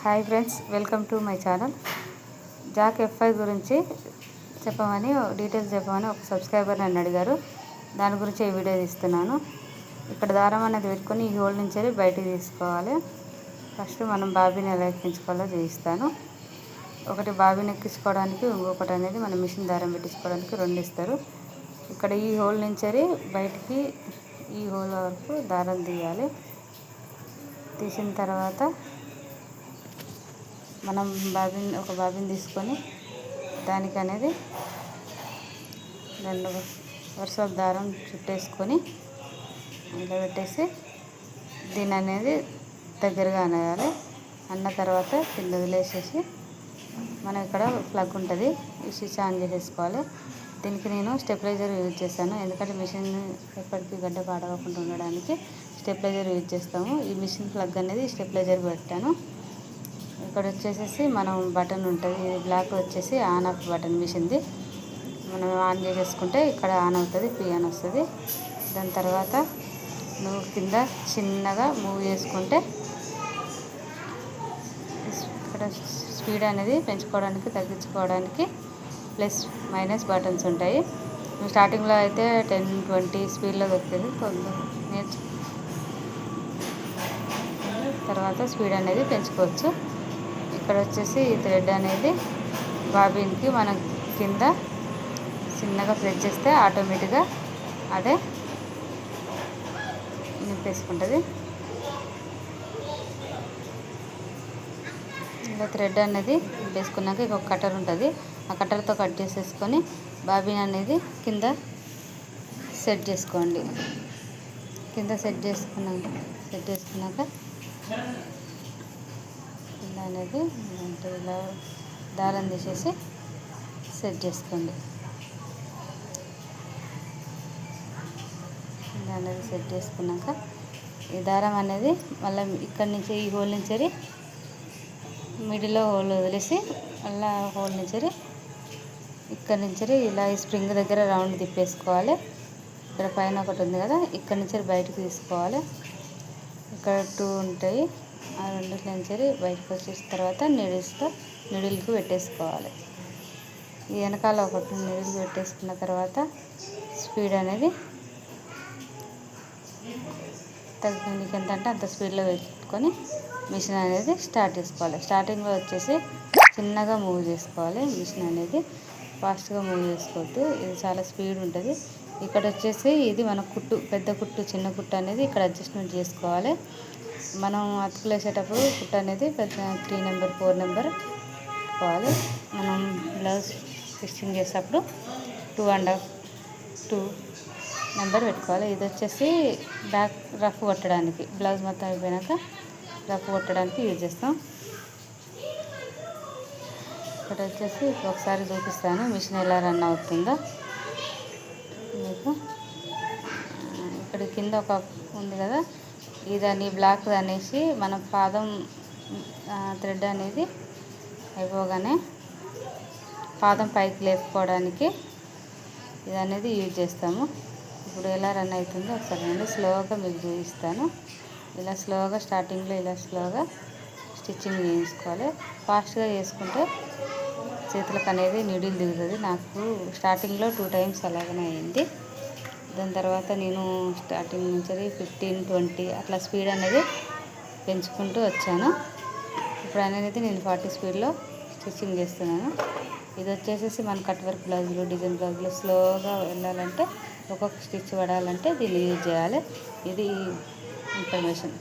Hi friends, welcome to my channel. Jack F5 గురించి చెప్పమని details చెప్పమని ఒక సబ్స్క్రైబర్ నన్ను అడిగారు. దాని గురించి ఈ వీడియో తీస్తున్నాను. ఇక్కడ దారం అనేది పెట్టుకొని ఈ హోల్ నుంచి బయటికి తీసుకోవాలి. ఫస్ట్ మనం బాబీని ఎలా ఎక్కించుకోవాలో చూపిస్తాను. ఒకటి బాబీని ఎక్కించుకోవడానికి, ఇంకొకటి అనేది మనం మిషన్ దారం పెట్టించుకోవడానికి రెండు ఇస్తారు. ఇక్కడ ఈ హోల్ నుంచి బయటికి ఈ హోల్ వరకు దారం తీయాలి. తీసిన తర్వాత మనం ఒక బాబీని తీసుకొని దానికి అనేది రెండు వరుస దారం చుట్టేసుకొని ఇలా పెట్టేసి దీని అనేది దగ్గరగా అనేయాలి. అన్న తర్వాత కింద వదిలేసేసి మనం ఇక్కడ ప్లగ్ ఉంటుంది, ఈ స్విచ్ ఆన్ చేసేసుకోవాలి. దీనికి నేను స్టెబిలైజర్ యూజ్ చేశాను, ఎందుకంటే మిషన్ ఎప్పటికీ గడ్డ పాడవకుండా ఉండడానికి స్టెబిలైజర్ యూజ్ చేస్తాము. ఈ మిషన్ ప్లగ్ అనేది స్టెబిలైజర్ పెట్టాను. ఇక్కడ వచ్చేసి మనం బటన్ ఉంటుంది, ఇది బ్లాక్ వచ్చేసి ఆన్ ఆఫ్ బటన్ మిషన్ది. మనం ఆన్ చేసేసుకుంటే ఇక్కడ ఆన్ అవుతుంది, పి అని వస్తుంది. దాని తర్వాత నువ్వు కింద చిన్నగా మూవ్ చేసుకుంటే ఇక్కడ స్పీడ్ అనేది పెంచుకోవడానికి, తగ్గించుకోవడానికి ప్లస్ మైనస్ బటన్స్ ఉంటాయి. స్టార్టింగ్లో అయితే 10-20 స్పీడ్లో దొరికింది, తర్వాత స్పీడ్ అనేది పెంచుకోవచ్చు. ఇక్కడ వచ్చేసి ఈ థ్రెడ్ అనేది బాబీన్కి మనం కింద చిన్నగా ప్రెస్ చేస్తే ఆటోమేటిక్గా అదే నింపేసుకుంటుంది. ఇలా థ్రెడ్ అనేది వేసుకున్నాక ఇంకొక కట్టర్ ఉంటుంది, ఆ కట్టర్తో కట్ చేసేసుకొని బాబీన్ అనేది కింద సెట్ చేసుకోండి. కింద సెట్ చేసుకున్నాక ఇలా అనేది అంటే ఇలా దారం తీసేసి సెట్ చేసుకోండి. ఇలా అనేది సెట్ చేసుకున్నాక ఈ దారం అనేది మళ్ళీ ఇక్కడి నుంచి ఈ హోల్ నుంచి మిడిల్లో హోల్ వదిలేసి మళ్ళీ హోల్ నుంచి ఇక్కడి నుంచి ఇలా ఈ స్ప్రింగ్ దగ్గర రౌండ్ తిప్పేసుకోవాలి. ఇక్కడ పైన ఒకటి ఉంది కదా, ఇక్కడి నుంచి బయటకు తీసుకోవాలి. ఇక్కడ 2 ఉంటాయి, ఆ రెండిట్లో నుంచి బయటకు వచ్చేసిన తర్వాత నిడిల్కి పెట్టేసుకోవాలి. ఈ వెనకాల ఒకటి నిడిల్కి పెట్టేసుకున్న తర్వాత స్పీడ్ అనేది మీకు ఎంత అంటే అంత స్పీడ్లో పెట్టుకొని మిషన్ అనేది స్టార్ట్ చేసుకోవాలి. స్టార్టింగ్లో వచ్చేసి చిన్నగా మూవ్ చేసుకోవాలి, మిషన్ అనేది ఫాస్ట్గా మూవ్ చేసుకోవద్దు, ఇది చాలా స్పీడ్ ఉంటుంది. ఇక్కడ వచ్చేసి ఇది మన కుట్టు, పెద్ద కుట్టు చిన్న కుట్టు అనేది ఇక్కడ అడ్జస్ట్మెంట్ చేసుకోవాలి. మనం అతుకులు వేసేటప్పుడు కుట్టు అనేది 3 నెంబర్ 4 నెంబర్ పెట్టుకోవాలి. మనం బ్లౌజ్ స్టిచ్చింగ్ చేసేటప్పుడు 2 నెంబర్ పెట్టుకోవాలి. ఇది వచ్చేసి బ్యాక్ రఫ్ కొట్టడానికి, బ్లౌజ్ మొత్తం అయిపోయినాక రఫ్ కొట్టడానికి యూజ్ చేస్తాం. ఇక్కడ వచ్చేసి ఒకసారి చూపిస్తాను మిషన్ ఎలా రన్ అవుతుందో మీకు. ఇక్కడ కింద ఒక ఉంది కదా, ఇదని బ్లాక్ అనేసి మన పాదం థ్రెడ్ అనేది అయిపోగానే పాదం పైకి లేపుకోవడానికి ఇది అనేది యూజ్ చేస్తాము. ఇప్పుడు ఎలా రన్ అవుతుందో ఒకసారి నేను స్లోగా మీకు చూపిస్తాను. ఇలా స్లోగా స్టార్టింగ్లో ఇలా స్లోగా స్టిచ్చింగ్ చేయించుకోవాలి. ఫాస్ట్గా చేసుకుంటే చేతులకు అనేది నీడిల్ దిగుతుంది. నాకు స్టార్టింగ్లో 2 టైమ్స్ అలాగనే అయింది. దాని తర్వాత నేను స్టార్టింగ్ నుంచి 15-20 అట్లా స్పీడ్ అనేది పెంచుకుంటూ వచ్చాను. ఇప్పుడు అనేది నేను 40 స్పీడ్లో స్టిచ్చింగ్ చేస్తున్నాను. ఇది వచ్చేసి మన కట్ వర్క్ బ్లౌజులు, డిజైన్ బ్లౌజులు స్లోగా వెళ్ళాలంటే, ఒక్కొక్క స్టిచ్ పడాలంటే దీన్ని యూజ్ చేయాలి. ఇది ఇన్ఫర్మేషన్.